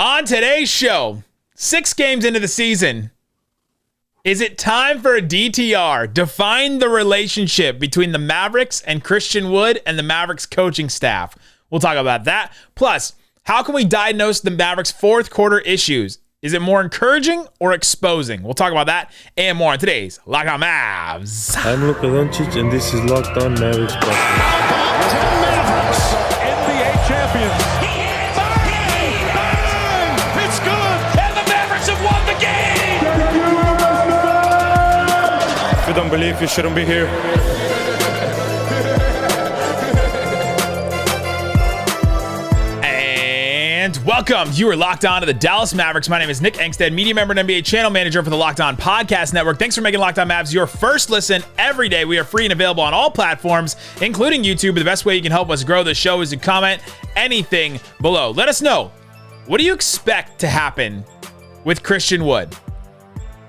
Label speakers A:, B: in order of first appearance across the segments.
A: On today's show, 6 games into the season, is it time for a DTR? Define the relationship between the Mavericks and Christian Wood and the Mavericks coaching staff. We'll talk about that. Plus, how can we diagnose the Mavericks' fourth quarter issues? Is it more encouraging or exposing? We'll talk about that and more on today's Locked On Mavs.
B: I'm Luka Doncic, and this is Locked On Mavs.
C: Mavericks, NBA champions. It's good, and the Mavericks have won the game.
B: If you don't believe, you shouldn't be here.
A: And welcome. You are locked on to the Dallas Mavericks. My name is Nick Angstadt, media member and NBA channel manager for the Locked On Podcast Network. Thanks for making Locked On Mavs your first listen every day. We are free and available on all platforms, including YouTube. But the best way you can help us grow the show is to comment anything below. Let us know, what do you expect to happen with Christian Wood?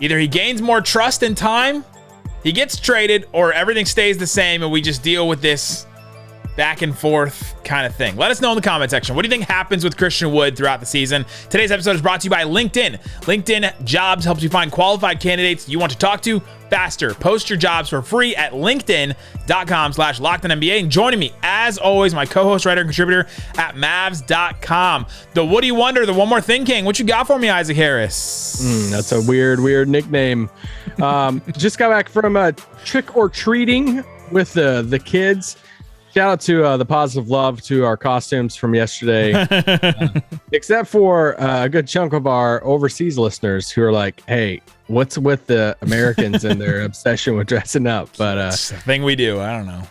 A: Either he gains more trust and time, he gets traded, or everything stays the same and we just deal with this back and forth kind of thing. Let us know in the comment section. What do you think happens with Christian Wood throughout the season? Today's episode is brought to you by LinkedIn. LinkedIn Jobs helps you find qualified candidates you want to talk to faster. Post your jobs for free at linkedin.com/LockedOnNBA. And joining me, as always, my co-host, writer, and contributor at Mavs.com. The Woody Wonder, the One More Thing King. What you got for me, Isaac Harris?
D: That's a weird nickname. Just got back from trick or treating with the kids. Shout out to the positive love to our costumes from yesterday, except for a good chunk of our overseas listeners who are like, hey, what's with the Americans and their obsession with dressing up? But
A: it's a thing we do. I don't know.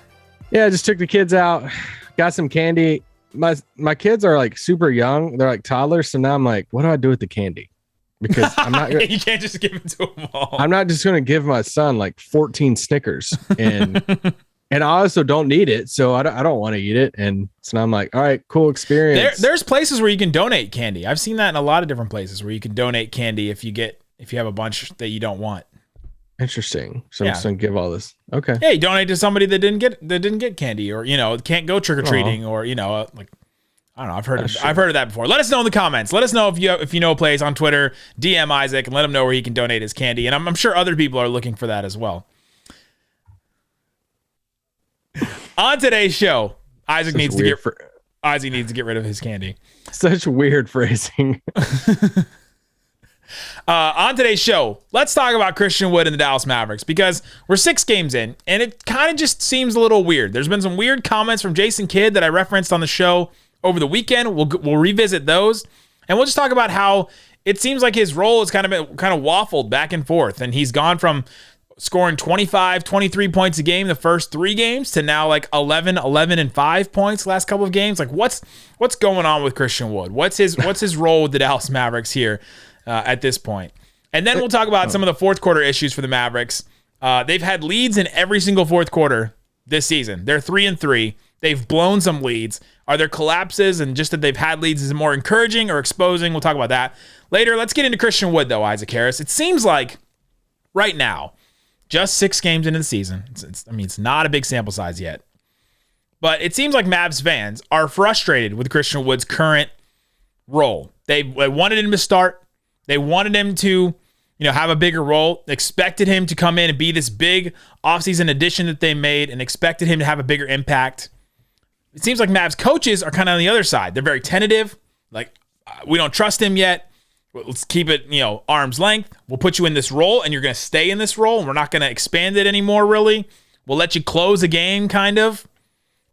D: Yeah, just took the kids out, got some candy. My kids are like super young. They're like toddlers. So now I'm like, what do I do with the candy? Because I'm not gonna,
A: you can't just give it to them all.
D: I'm not just going to give my son like 14 Snickers and I also don't need it, so I don't want to eat it. And so now I'm like, all right, cool experience.
A: There's places where you can donate candy. I've seen that in a lot of different places where you can donate candy if you have a bunch that you don't want.
D: Interesting. So I'm just gonna give all this. Okay.
A: Hey, donate to somebody that didn't get candy, or can't go trick or treating, or like I don't know. I've heard of that before. Let us know in the comments. Let us know if you know a place on Twitter. DM Isaac and let him know where he can donate his candy. And I'm sure other people are looking for that as well. On today's show, Isaac needs to get rid of his candy.
D: Such weird phrasing.
A: On today's show, let's talk about Christian Wood and the Dallas Mavericks, because we're 6 games in, and it kind of just seems a little weird. There's been some weird comments from Jason Kidd that I referenced on the show over the weekend. We'll revisit those, and we'll just talk about how it seems like his role has kind of waffled back and forth, and he's gone from scoring 25, 23 points a game the first 3 games to now like 11, and 5 points last couple of games. Like what's going on with Christian Wood? What's his role with the Dallas Mavericks here at this point? And then we'll talk about some of the fourth quarter issues for the Mavericks. They've had leads in every single fourth quarter this season. They're 3-3. They've blown some leads. Are there collapses? And just that they've had leads, is it more encouraging or exposing? We'll talk about that later. Let's get into Christian Wood though, Isaac Harris. It seems like right now, just 6 games into the season. It's not a big sample size yet. But it seems like Mavs fans are frustrated with Christian Wood's current role. They wanted him to start. They wanted him to, have a bigger role. Expected him to come in and be this big offseason addition that they made, and expected him to have a bigger impact. It seems like Mavs coaches are kind of on the other side. They're very tentative. Like, we don't trust him yet. Let's keep it, arm's length. We'll put you in this role, and you're going to stay in this role, and we're not going to expand it anymore, really. We'll let you close a game, kind of.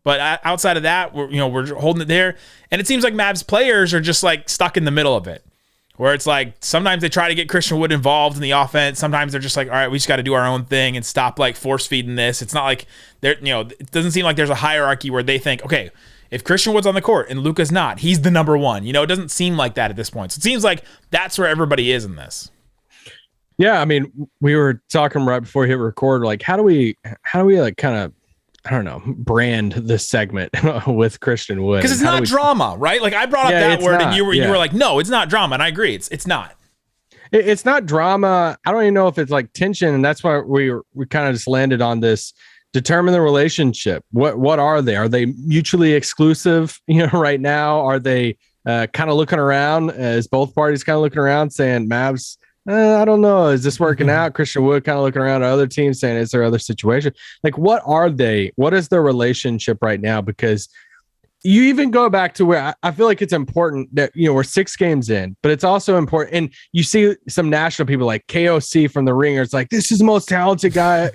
A: But outside of that, we're holding it there. And it seems like Mavs players are just, like, stuck in the middle of it, where it's like sometimes they try to get Christian Wood involved in the offense. Sometimes they're just like, all right, we just got to do our own thing and stop, like, force-feeding this. It's not like it doesn't seem like there's a hierarchy where they think, okay, if Christian Wood's on the court and Luka's not, he's the number one. It doesn't seem like that at this point. So it seems like that's where everybody is in this.
D: Yeah, I mean, we were talking right before we hit record, like how do we like kind of, I don't know, brand this segment with Christian Wood?
A: Because it's not drama, right? Like I brought up that word and you were like, no, it's not drama. And I agree. It's not.
D: It's not drama. I don't even know if it's like tension. And that's why we kind of just landed on this. Determine the relationship. What are they? Are they mutually exclusive, right now? Are they kind of looking around as both parties kind of looking around saying Mavs, I don't know, is this working out? Christian Wood kind of looking around at other teams saying, is there other situation? Like, what are they? What is their relationship right now? Because you even go back to where I feel like it's important that, we're 6 games in, but it's also important. And you see some national people like KOC from the Ringer. It's like, this is the most talented guy,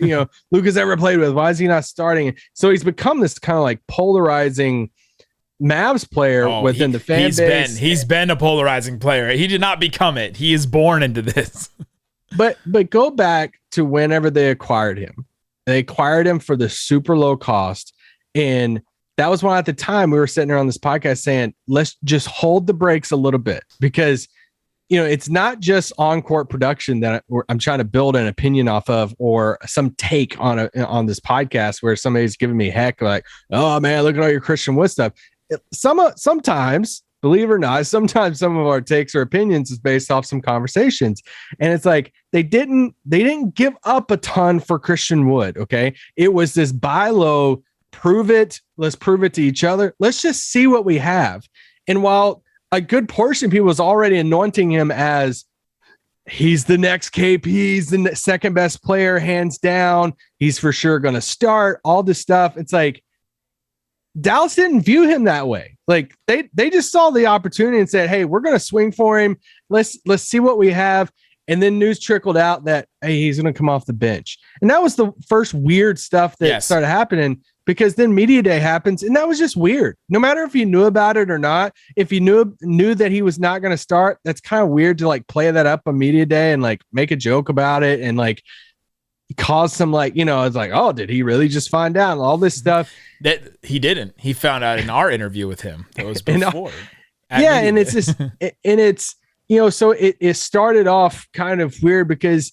D: Luka's ever played with. Why is he not starting? So he's become this kind of like polarizing Mavs player within the fan base.
A: He's been a polarizing player. He did not become it. He is born into this.
D: But go back to whenever they acquired him. They acquired him for the super low cost. And that was when at the time we were sitting there on this podcast saying, let's just hold the brakes a little bit, because, it's not just on-court production that I'm trying to build an opinion off of, or some take on this podcast where somebody's giving me heck like, oh man, look at all your Christian Wood stuff. Sometimes, believe it or not, sometimes some of our takes or opinions is based off some conversations. And it's like, they didn't give up a ton for Christian Wood. Okay. It was this buy low, prove it. Let's prove it to each other. Let's just see what we have. And while a good portion of people was already anointing him as he's the next KP, he's the second best player, hands down, he's for sure going to start, all this stuff. It's like, Dallas didn't view him that way. Like they just saw the opportunity and said, hey, we're going to swing for him. Let's see what we have. And then news trickled out that, hey, he's going to come off the bench. And that was the first weird stuff that started happening, because then media day happens. And that was just weird. No matter if you knew about it or not, if you knew that he was not going to start, that's kind of weird to like play that up on media day and like make a joke about it and like cause some like, it's like, oh, did he really just find out and all this stuff?
A: That he didn't. He found out in our interview with him. That was before.
D: And it's just, and it's, so it started off kind of weird because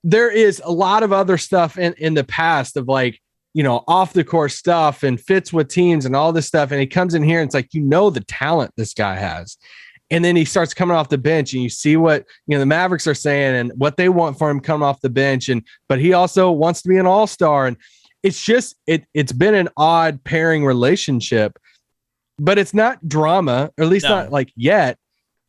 D: there is a lot of other stuff in the past of like, off the course stuff and fits with teams and all this stuff. And he comes in here and it's like, the talent this guy has. And then he starts coming off the bench and you see what, the Mavericks are saying and what they want for him coming off the bench. But he also wants to be an all-star. And it's just, it's been an odd pairing relationship, but it's not drama, or at least not like yet.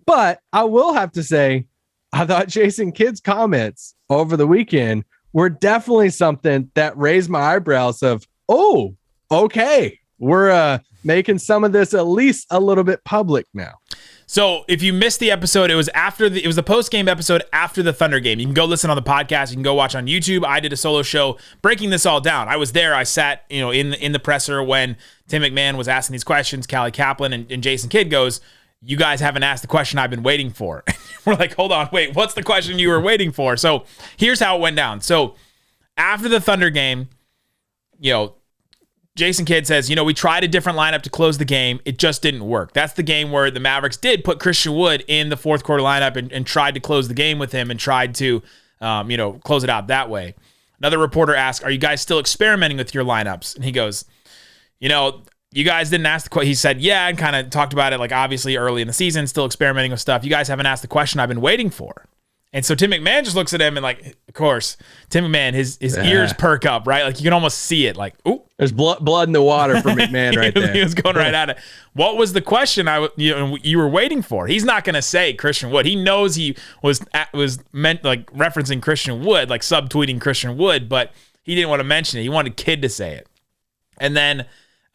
D: But I will have to say, I thought Jason Kidd's comments over the weekend were definitely something that raised my eyebrows of, oh, okay, we're making some of this at least a little bit public now.
A: So if you missed the episode, it was the post-game episode after the Thunder game. You can go listen on the podcast. You can go watch on YouTube. I did a solo show breaking this all down. I was there. I sat, in the presser when Tim McMahon was asking these questions. Callie Kaplan and Jason Kidd goes, you guys haven't asked the question I've been waiting for. We're like, hold on, wait, what's the question you were waiting for? So here's how it went down. So after the Thunder game, Jason Kidd says, we tried a different lineup to close the game. It just didn't work. That's the game where the Mavericks did put Christian Wood in the fourth quarter lineup and tried to close the game with him and tried to, close it out that way. Another reporter asked, are you guys still experimenting with your lineups? And he goes, you guys didn't ask the question. He said, yeah, and kind of talked about it like obviously early in the season, still experimenting with stuff. You guys haven't asked the question I've been waiting for. And so Tim McMahon just looks at him and like, of course, Tim McMahon, his ears perk up, right? Like you can almost see it like, ooh.
D: There's blood in the water for McMahon right there.
A: He was going right at it. What was the question you were waiting for? He's not going to say Christian Wood. He knows he was meant like referencing Christian Wood, like subtweeting Christian Wood, but he didn't want to mention it. He wanted Kidd to say it. And then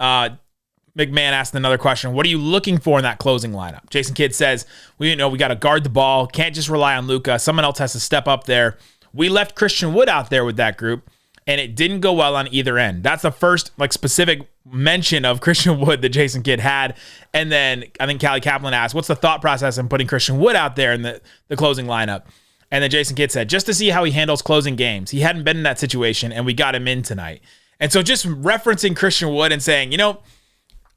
A: McMahon asked another question. What are you looking for in that closing lineup? Jason Kidd says, we got to guard the ball. Can't just rely on Luka. Someone else has to step up there. We left Christian Wood out there with that group, and it didn't go well on either end. That's the first like specific mention of Christian Wood that Jason Kidd had. And then I think Callie Kaplan asked, what's the thought process in putting Christian Wood out there in the closing lineup? And then Jason Kidd said, just to see how he handles closing games. He hadn't been in that situation, and we got him in tonight. And so just referencing Christian Wood and saying,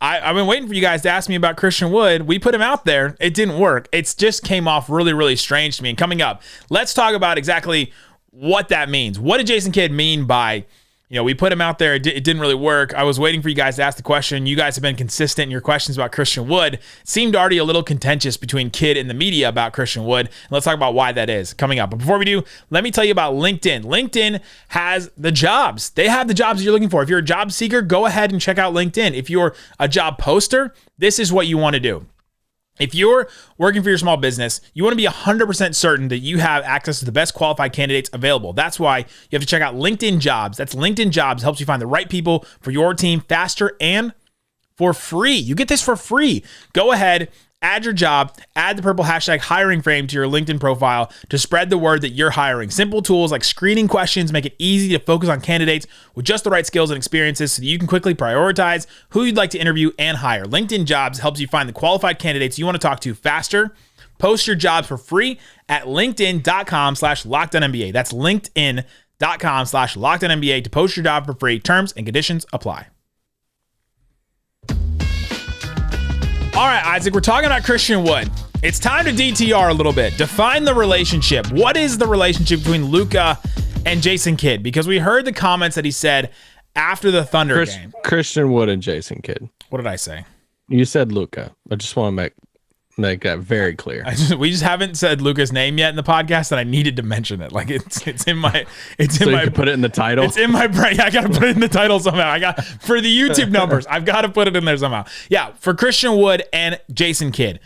A: I've been waiting for you guys to ask me about Christian Wood. We put him out there. It didn't work. It just came off really, really strange to me. And coming up, let's talk about exactly what that means. What did Jason Kidd mean by, we put him out there. It didn't really work. I was waiting for you guys to ask the question. You guys have been consistent in your questions about Christian Wood. It seemed already a little contentious between Kidd and the media about Christian Wood. And let's talk about why that is coming up. But before we do, let me tell you about LinkedIn. LinkedIn has the jobs. They have the jobs you're looking for. If you're a job seeker, go ahead and check out LinkedIn. If you're a job poster, this is what you want to do. If you're working for your small business, you want to be 100% certain that you have access to the best qualified candidates available. That's why you have to check out LinkedIn Jobs. That's LinkedIn Jobs. Helps you find the right people for your team faster and for free. You get this for free. Go ahead, add your job, add the purple hashtag hiring frame to your LinkedIn profile to spread the word that you're hiring. Simple tools like screening questions make it easy to focus on candidates with just the right skills and experiences so that you can quickly prioritize who you'd like to interview and hire. LinkedIn Jobs helps you find the qualified candidates you want to talk to faster. Post your jobs for free at linkedin.com/LockedOnNBA. That's linkedin.com/LockedOnNBA to post your job for free. Terms and conditions apply. All right, Isaac, we're talking about Christian Wood. It's time to DTR a little bit. Define the relationship. What is the relationship between Luka and Jason Kidd? Because we heard the comments that he said after the Thunder game.
D: Christian Wood and Jason Kidd.
A: What did I say?
D: You said Luka. I just want to make that very clear.
A: We just haven't said Luka's name yet in the podcast, and I needed to mention it. Like it's in my
D: so you can put it in the title.
A: It's in my brain. I got to put it in the title somehow. I got for the YouTube numbers. I've got to put it in there somehow. Yeah, for Christian Wood and Jason Kidd,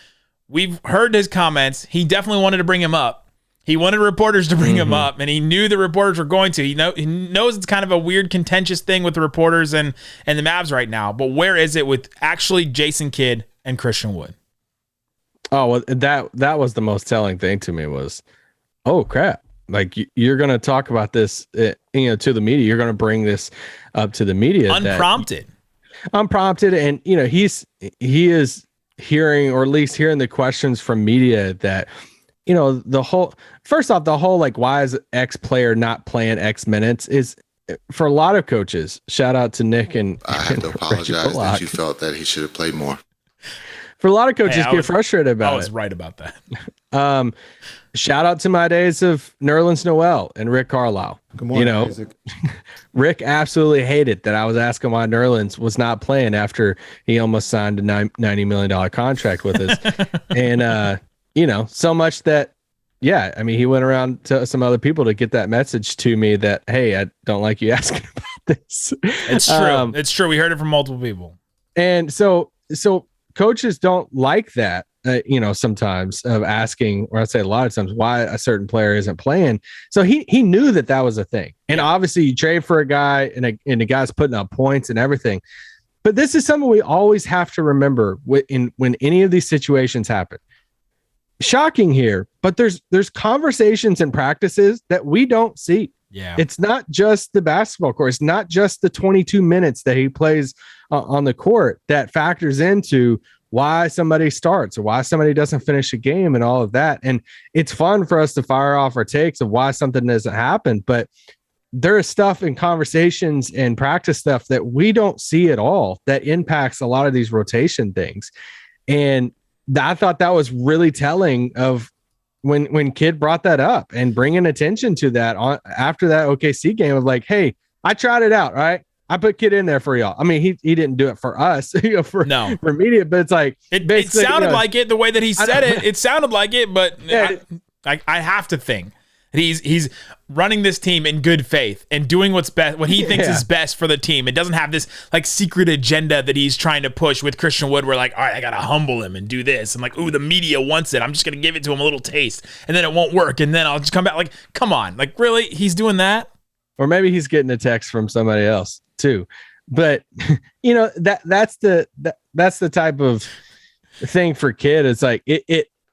A: we've heard his comments. He definitely wanted to bring him up. He wanted reporters to bring him up, and he knew the reporters were going to. He knows it's kind of a weird, contentious thing with the reporters and the Mavs right now. But where is it with actually Jason Kidd and Christian Wood?
D: Oh, well, that was the most telling thing to me was, oh crap! Like you're going to talk about this, to the media. You're going to bring this up to the media
A: unprompted,
D: and he is hearing, or at least hearing, the questions from media that, the whole like, why is X player not playing X minutes is, for a lot of coaches. Shout out to Nick and
E: I have to apologize that you felt that he should have played more.
D: For a lot of coaches, get frustrated about it.
A: I was right about that.
D: Shout out to my days of Nerlens Noel and Rick Carlisle.
E: Good morning, Isaac.
D: Rick absolutely hated that I was asking why Nerlens was not playing after he almost signed a $90 million contract with us. And, so much that, he went around to some other people to get that message to me that, hey, I don't like you asking about this.
A: It's true. It's true. We heard it from multiple people.
D: And so coaches don't like that, sometimes, of asking, or I'd say a lot of times, why a certain player isn't playing. So he knew that was a thing. And obviously you trade for a guy and the guy's putting up points and everything. But this is something we always have to remember when any of these situations happen. Shocking here, but there's conversations and practices that we don't see.
A: Yeah.
D: It's not just the basketball court. It's not just the 22 minutes that he plays on the court that factors into why somebody starts or why somebody doesn't finish a game and all of that. And it's fun for us to fire off our takes of why something doesn't happen, but there is stuff in conversations and practice stuff that we don't see at all that impacts a lot of these rotation things. And I thought that was really telling of when Kidd brought that up and bringing attention to that after that OKC game of like, hey, I tried it out. Right. I put Kidd in there for y'all. I mean, he didn't do it for us, for media, but it's like,
A: it sounded like it the way that he said it. It sounded like it, but I have to think he's running this team in good faith and doing what's best, what he thinks is best for the team. It doesn't have this like secret agenda that he's trying to push with Christian Wood. We're like, all right, I got to humble him and do this. And like, ooh, the media wants it. I'm just going to give it to him a little taste and then it won't work. And then I'll just come back. Like, come on. Like, really? He's doing that?
D: Or maybe he's getting a text from somebody else too. But that's the type of thing for Kidd. It's like,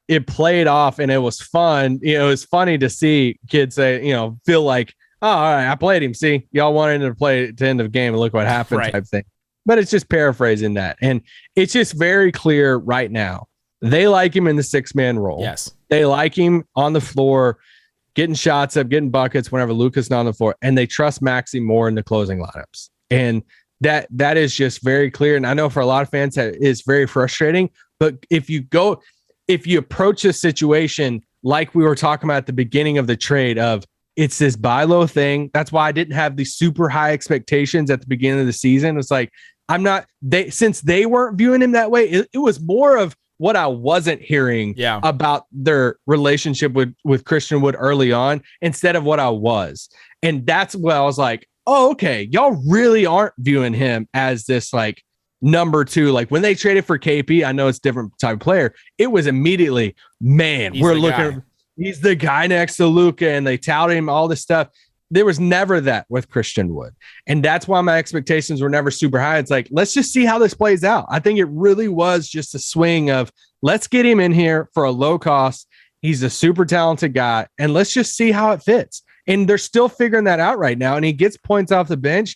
D: it played off and it was fun. It was funny to see kids say, feel like, oh, all right, I played him. See, y'all wanted to play to the end of the game and look what happened, right, type thing. But it's just paraphrasing that. And it's just very clear right now. They like him in the 6-man role.
A: Yes.
D: They like him on the floor, getting shots up, getting buckets whenever Luka's not on the floor. And they trust Maxey more in the closing lineups. And that is just very clear. And I know for a lot of fans that is very frustrating. But if you approach this situation like we were talking about at the beginning of the trade of, it's this buy low thing. That's why I didn't have these super high expectations at the beginning of the season. It's like, since they weren't viewing him that way, it was more of what I wasn't hearing about their relationship with Christian Wood early on instead of what I was. And that's what I was like, oh, okay, y'all really aren't viewing him as this like number 2. Like when they traded for KP, I know it's a different type of player. It was immediately, man, we're looking, he's the guy next to Luka, and they touted him, all this stuff. There was never that with Christian Wood. And that's why my expectations were never super high. It's like, let's just see how this plays out. I think it really was just a swing of, let's get him in here for a low cost. He's a super talented guy, and let's just see how it fits. And they're still figuring that out right now. And he gets points off the bench,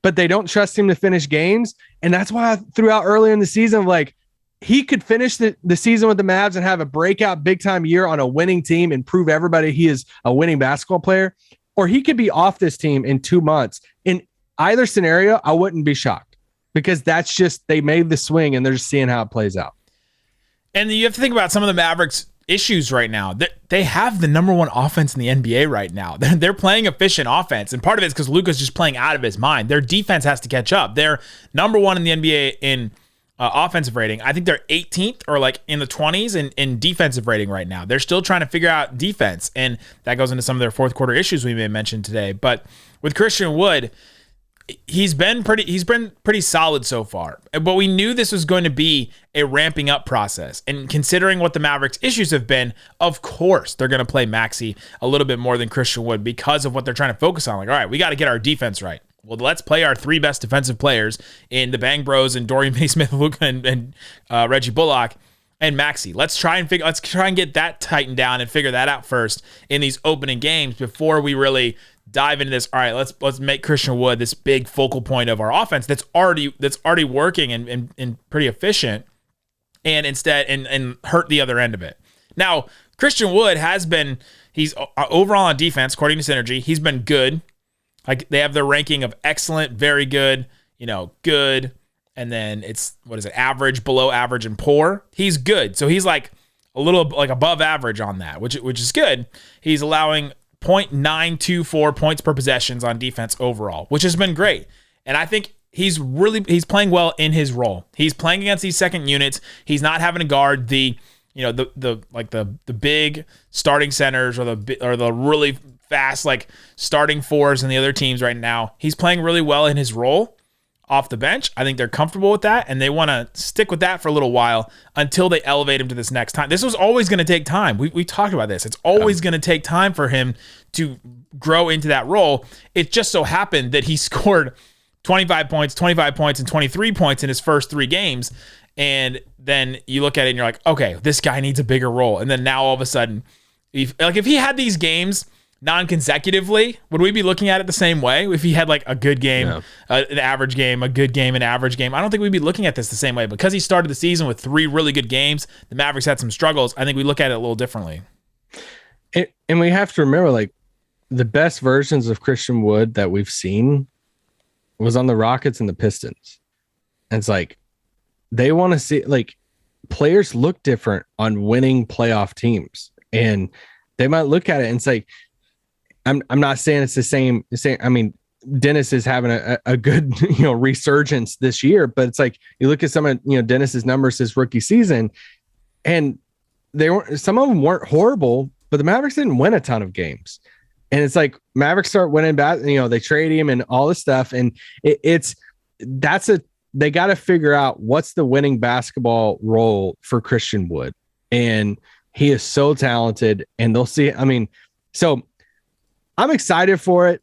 D: but they don't trust him to finish games. And that's why I threw out early in the season, like, he could finish the season with the Mavs and have a breakout big time year on a winning team and prove everybody he is a winning basketball player. Or he could be off this team in 2 months. In either scenario, I wouldn't be shocked, because that's just, they made the swing and they're just seeing how it plays out.
A: And you have to think about some of the Mavericks' issues right now. They have the number 1 offense in the NBA right now. They're playing efficient offense. And part of it is because Luka's just playing out of his mind. Their defense has to catch up. They're number 1 in the NBA in offensive rating. I think they're 18th or like in the 20s in defensive rating right now. They're still trying to figure out defense, and that goes into some of their fourth quarter issues we may mention today. But with Christian Wood, he's been pretty solid so far. But we knew this was going to be a ramping up process. And considering what the Mavericks' issues have been, of course they're going to play Maxey a little bit more than Christian Wood because of what they're trying to focus on. Like, all right, we got to get our defense right. Well, let's play our 3 best defensive players in the Bang Bros and Dorian Finney-Smith, Luka, and Reggie Bullock and Maxey. Let's try and get that tightened down and figure that out first in these opening games before we really dive into this. All right, let's make Christian Wood this big focal point of our offense that's already working and pretty efficient, and instead and hurt the other end of it. Now, Christian Wood he's overall on defense, according to Synergy, he's been good. Like, they have their ranking of excellent, very good, good, and then it's, average, below average, and poor. He's good. So he's like a little like above average on that, which is good. He's allowing 0.924 points per possessions on defense overall, which has been great. And I think he's playing well in his role. He's playing against these second units. He's not having to guard the big starting centers or the really fast like starting fours in the other teams right now. He's playing really well in his role off the bench. I think they're comfortable with that, and they want to stick with that for a little while until they elevate him to this next time. This was always going to take time. We talked about this. It's always going to take time for him to grow into that role. It just so happened that he scored 25 points, and 23 points in his first 3 games. And then you look at it and you're like, okay, this guy needs a bigger role. And then now all of a sudden, if he had these games non-consecutively, would we be looking at it the same way? If he had like a good game, an average game, a good game, an average game, I don't think we'd be looking at this the same way. Because he started the season with 3 really good games, the Mavericks had some struggles. I think we look at it a little differently.
D: And we have to remember, like, the best versions of Christian Wood that we've seen was on the Rockets and the Pistons. And it's like, they want to see, like, players look different on winning playoff teams. And they might look at it and say, I'm not saying it's the same. I mean, Dennis is having a good, resurgence this year, but it's like, you look at some of, Dennis's numbers his rookie season, and some of them weren't horrible, but the Mavericks didn't win a ton of games. And it's like, Mavericks start winning back, they trade him and all this stuff. And they got to figure out what's the winning basketball role for Christian Wood. And he is so talented, and they'll see. I mean, so I'm excited for it.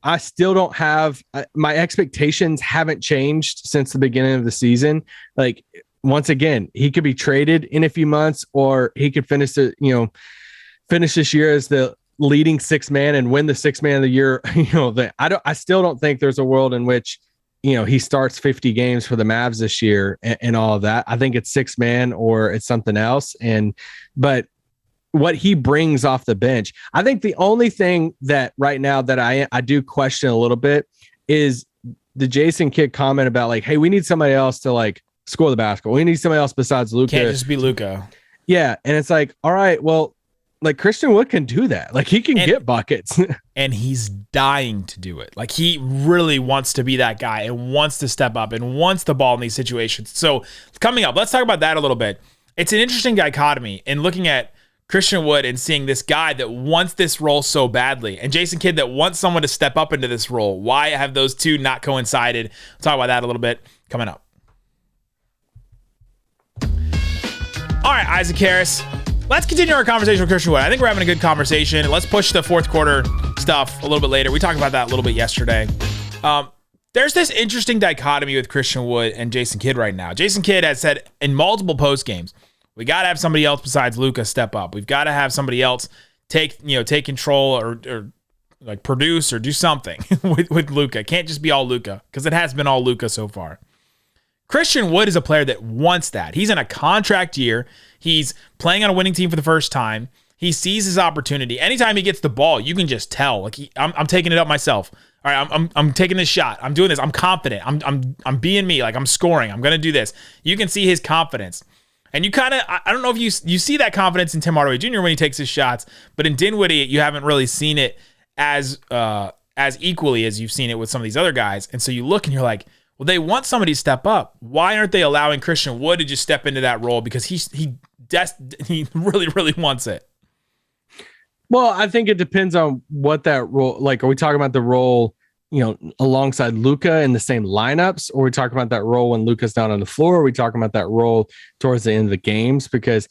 D: I still don't have my expectations haven't changed since the beginning of the season. Like, once again, he could be traded in a few months, or he could finish this year as the leading 6th man and win the 6th man of the year. I still don't think there's a world in which, he starts 50 games for the Mavs this year and all of that. I think it's 6th man or it's something else. But what he brings off the bench, I think the only thing that right now that I do question a little bit is the Jason Kidd comment about, like, hey, we need somebody else to, like, score the basketball. We need somebody else besides Luka.
A: Can't just be Luka.
D: Yeah. And it's like, all right, well, like Christian Wood can do that. Like he can get buckets.
A: And he's dying to do it. Like he really wants to be that guy and wants to step up and wants the ball in these situations. So coming up, let's talk about that a little bit. It's an interesting dichotomy in looking at Christian Wood and seeing this guy that wants this role so badly, and Jason Kidd that wants someone to step up into this role. Why have those two not coincided? We'll talk about that a little bit coming up. All right, Isaac Harris. Let's continue our conversation with Christian Wood. I think we're having a good conversation. Let's push the fourth quarter stuff a little bit later. We talked about that a little bit yesterday. There's this interesting dichotomy with Christian Wood and Jason Kidd right now. Jason Kidd has said in multiple post games, we got to have somebody else besides Luka step up. We've got to have somebody else take control or like produce or do something with Luka. It can't just be all Luka, because it has been all Luka so far. Christian Wood is a player that wants that. He's in a contract year. He's playing on a winning team for the first time. He sees his opportunity. Anytime he gets the ball, you can just tell. Like I'm taking it up myself. All right, I'm taking this shot. I'm doing this. I'm confident. I'm being me. Like I'm scoring. I'm gonna do this. You can see his confidence. And you kind of, I don't know if you see that confidence in Tim Hardaway Jr. when he takes his shots, but in Dinwiddie, you haven't really seen it as equally as you've seen it with some of these other guys. And so you look and you're like, well, they want somebody to step up. Why aren't they allowing Christian Wood to just step into that role? Because he really, really wants it.
D: Well, I think it depends on what that role, like, are we talking about the role, alongside Luka in the same lineups, or are we talking about that role when Luka's down on the floor? Or are we talking about that role towards the end of the games? Because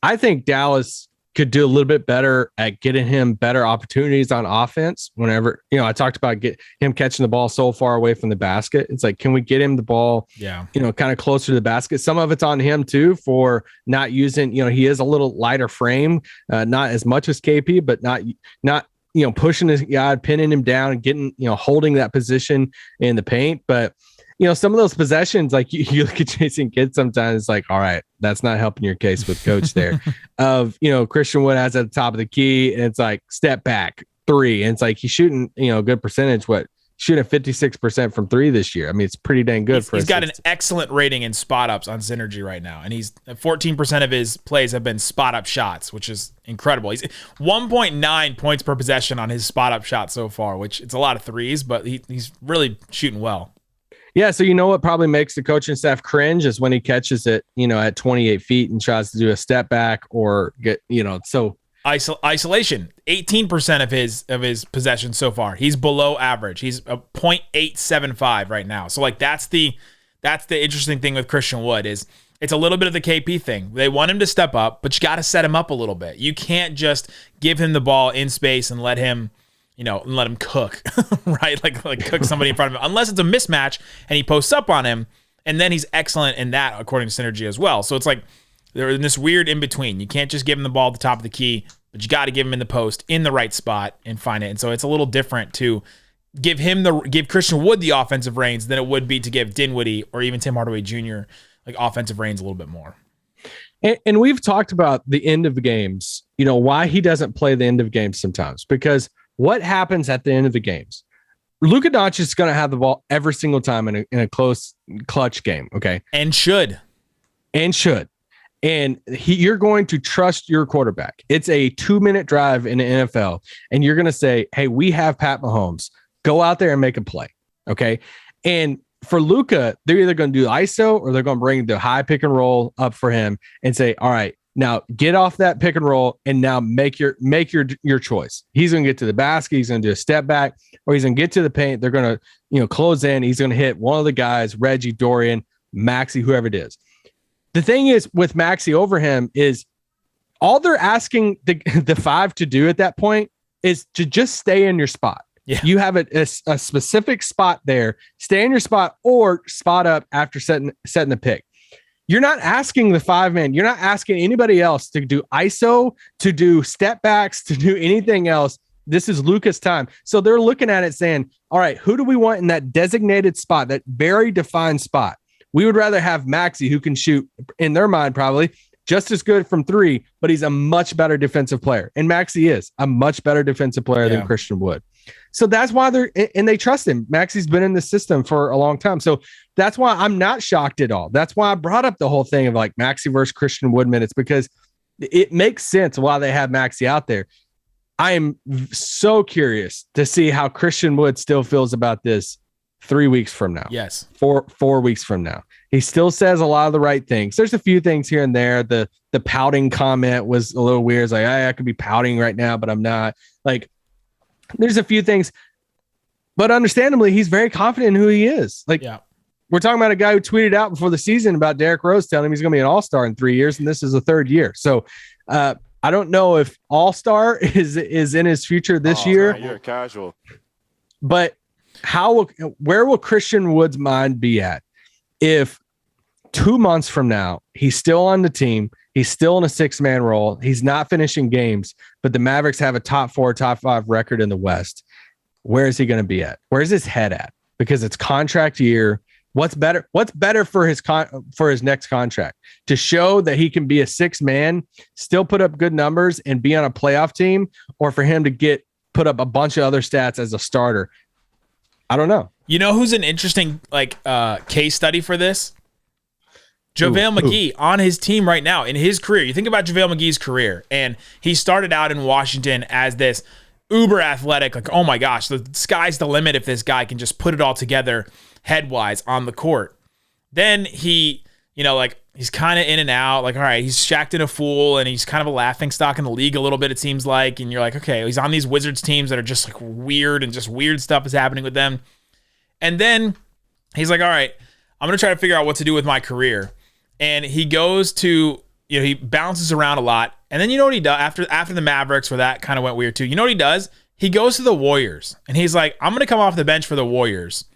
D: I think Dallas could do a little bit better at getting him better opportunities on offense. Whenever, I talked about him catching the ball so far away from the basket. It's like, can we get him the ball, kind of closer to the basket? Some of it's on him too, for not using, he is a little lighter frame, not as much as KP, but not, pushing his guy, pinning him down and getting, holding that position in the paint. But, some of those possessions, like you look at Jason Kidd sometimes, it's like, all right, that's not helping your case with coach there. Christian Wood has at the top of the key, and it's like step back 3. And it's like he's shooting, a good percentage, shooting 56% from 3 this year. I mean, it's pretty dang good.
A: He's got an excellent rating in spot ups on Synergy right now. And he's 14% of his plays have been spot up shots, which is incredible. He's 1.9 points per possession on his spot up shot so far, which it's a lot of threes, but he's really shooting well.
D: Yeah, so what probably makes the coaching staff cringe is when he catches it, at 28 feet and tries to do a step back or get, so
A: isolation. 18% of his possessions so far. He's below average. He's a 0.875 right now. So like that's the interesting thing with Christian Wood is it's a little bit of the KP thing. They want him to step up, but you got to set him up a little bit. You can't just give him the ball in space and let him cook, right? Like cook somebody in front of him, unless it's a mismatch and he posts up on him, and then he's excellent in that, according to Synergy as well. So it's like they're in this weird in between. You can't just give him the ball at the top of the key, but you got to give him in the post in the right spot and find it. And so it's a little different to give Christian Wood the offensive reins than it would be to give Dinwiddie or even Tim Hardaway Jr. like offensive reins a little bit more.
D: And we've talked about the end of the games, why he doesn't play the end of games sometimes, because what happens at the end of the games? Luka Doncic is going to have the ball every single time in a close clutch game. Okay.
A: And should.
D: And you're going to trust your quarterback. It's a 2-minute drive in the NFL. And you're going to say, hey, we have Pat Mahomes. Go out there and make a play. Okay. And for Luka, they're either going to do ISO or they're going to bring the high pick and roll up for him and say, all right, now get off that pick and roll and now make your choice. He's going to get to the basket. He's going to do a step back, or he's going to get to the paint. They're going to, close in. He's going to hit one of the guys, Reggie, Dorian, Maxey, whoever it is. The thing is with Maxey over him is all they're asking the 5 to do at that point is to just stay in your spot.
A: Yeah.
D: You have a specific spot there, stay in your spot or spot up after setting the pick. You're not asking the 5-man. You're not asking anybody else to do ISO, to do step backs, to do anything else. This is Luka's time. So they're looking at it saying, all right, who do we want in that designated spot, that very defined spot? We would rather have Maxey, who can shoot, in their mind, probably just as good from 3, but he's a much better defensive player. And Maxey is a much better defensive player than Christian Wood. So that's why they trust him. Maxey's been in the system for a long time. So that's why I'm not shocked at all. That's why I brought up the whole thing of like Maxey versus Christian Wood minutes, because it makes sense why they have Maxey out there. I am so curious to see how Christian Wood still feels about this 3 weeks from now.
A: Yes.
D: 4 weeks from now. He still says a lot of the right things. There's a few things here and there. The pouting comment was a little weird. It's like, I could be pouting right now, but I'm not. Like, there's a few things. But understandably, he's very confident in who he is. Like, we're talking about a guy who tweeted out before the season about Derrick Rose telling him he's going to be an all-star in 3 years, and this is the third year. So, I don't know if all-star is in his future this year.
B: Man, you're casual.
D: But where will Christian Wood's mind be at if 2 months from now he's still on the team, he's still in a 6-man role, he's not finishing games, but the Mavericks have a top 4, top 5 record in the West? Where is he going to be at? Where's his head at? Because it's contract year. What's better? What's better for his next contract? To show that he can be a 6-man, still put up good numbers, and be on a playoff team, or for him to put up a bunch of other stats as a starter? I don't know.
A: You know who's an interesting case study for this? JaVale McGee on his team right now in his career. You think about JaVale McGee's career, and he started out in Washington as this uber athletic, like, oh my gosh, the sky's the limit if this guy can just put it all together head-wise on the court. Then he, he's kind of in and out, like, all right, he's Shaq'd in a fool, and he's kind of a laughing stock in the league a little bit, it seems like, and you're like, okay, he's on these Wizards teams that are just like weird, and just weird stuff is happening with them. And then he's like, all right, I'm going to try to figure out what to do with my career. And he goes to, he bounces around a lot. And then you know what he does after the Mavericks, where that kind of went weird too. You know what he does? He goes to the Warriors, and he's like, I'm going to come off the bench for the Warriors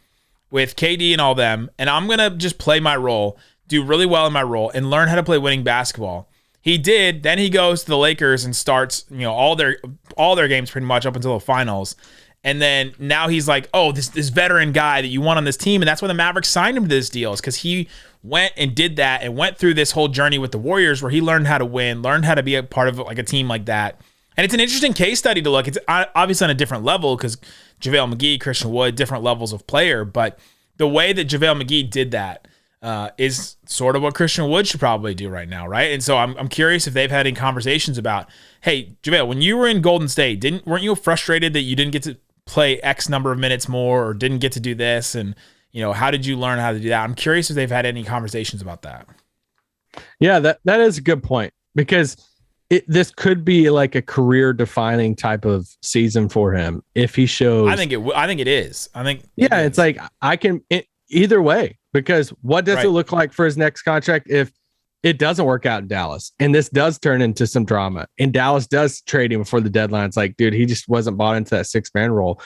A: with KD and all them, and I'm going to just play my role, do really well in my role, and learn how to play winning basketball. He did. Then he goes to the Lakers and starts, all their games pretty much up until the finals. And then now he's like, oh, this veteran guy that you want on this team. And that's why the Mavericks signed him to this deal, is because he went and did that and went through this whole journey with the Warriors where he learned how to win, learned how to be a part of like a team like that. And it's an interesting case study to look. It's obviously on a different level because JaVale McGee, Christian Wood, different levels of player. But the way that JaVale McGee did that is sort of what Christian Wood should probably do right now, right? And so I'm curious if they've had any conversations about, hey, JaVale, when you were in Golden State, weren't you frustrated that you didn't get to play X number of minutes more or didn't get to do this? And, how did you learn how to do that? I'm curious if they've had any conversations about that.
D: Yeah, that is a good point, because this could be like a career defining type of season for him if he shows.
A: I think it is.
D: It's like either way, because what does it look like for his next contract if it doesn't work out in Dallas and this does turn into some drama and Dallas does trade him before the deadline? It's like, dude, he just wasn't bought into that 6-man role.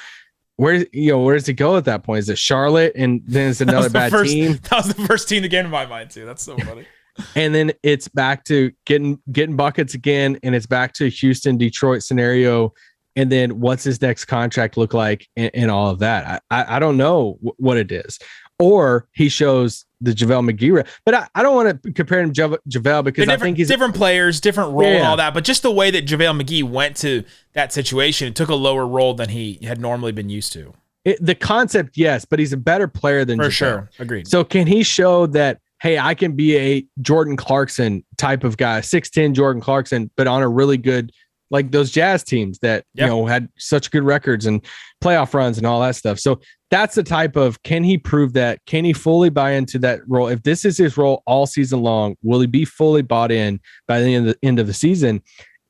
D: Where does he go at that point? Is it Charlotte and then it's another bad team?
A: That was the first team that came to my mind too. That's so funny.
D: And then it's back to getting buckets again, and it's back to Houston, Detroit scenario. And then what's his next contract look like and all of that? I don't know what it is. Or he shows the JaVale McGee. But I don't want to compare him to JaVale because I think he's
A: different players, different role and all that. But just the way that JaVale McGee went to that situation, it took a lower role than he had normally been used to.
D: The concept, yes, but he's a better player than
A: for
D: JaVale.
A: Sure. Agreed.
D: So can he show that, hey, I can be a Jordan Clarkson type of guy, 6'10 Jordan Clarkson, but on a really good, like those Jazz teams that, had such good records and playoff runs and all that stuff. So that's the type of, can he prove that? Can he fully buy into that role? If this is his role all season long, will he be fully bought in by the end of the season?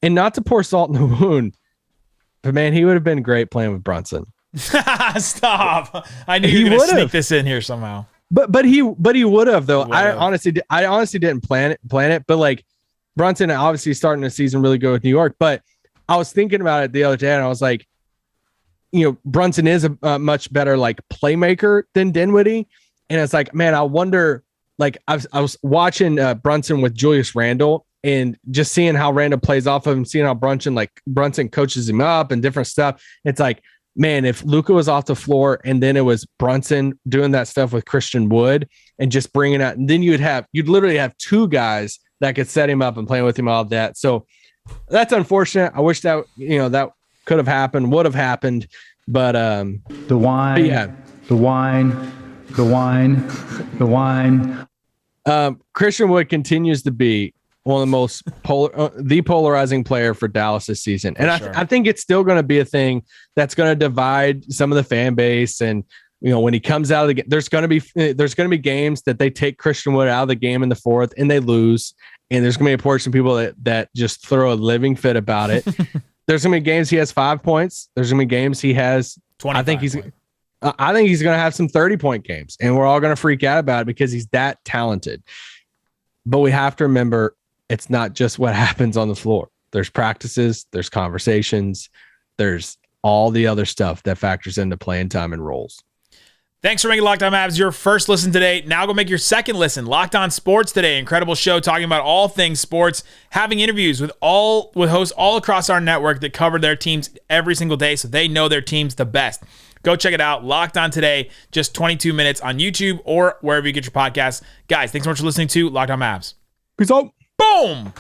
D: And not to pour salt in the wound, but man, he would have been great playing with Brunson.
A: Stop. I knew you were going to sneak this in here somehow.
D: But he would have though. I honestly didn't plan it. But like Brunson obviously starting the season really good with New York. But I was thinking about it the other day, and I was like, Brunson is a much better like playmaker than Dinwiddie, and it's like, man, I wonder. Like I was watching Brunson with Julius Randle, and just seeing how Randle plays off of him, seeing how Brunson coaches him up and different stuff. It's like, man, if Luka was off the floor and then it was Brunson doing that stuff with Christian Wood and just bringing out, and then you'd literally have two guys that could set him up and play with him, all of that. So that's unfortunate. I wish that, that could have happened, would have happened, but
F: the wine. Christian
D: Wood continues to be one of the most the polarizing player for Dallas this season. And I think it's still going to be a thing that's going to divide some of the fan base. And, when he comes out of the game, there's going to be games that they take Christian Wood out of the game in the fourth and they lose. And there's going to be a portion of people that just throw a living fit about it. There's going to be games he has 5 points. There's going to be games he has 20. I think he's going to have some 30-point games, and we're all going to freak out about it because he's that talented. But we have to remember, it's not just what happens on the floor. There's practices, there's conversations, there's all the other stuff that factors into playing time and roles.
A: Thanks for making Locked On Mavs your first listen today. Now go make your second listen. Locked On Sports today. Incredible show talking about all things sports, having interviews with hosts all across our network that cover their teams every single day so they know their teams the best. Go check it out. Locked On today. Just 22 minutes on YouTube or wherever you get your podcasts. Guys, thanks so much for listening to Locked On Mavs.
D: Peace out.
A: Boom.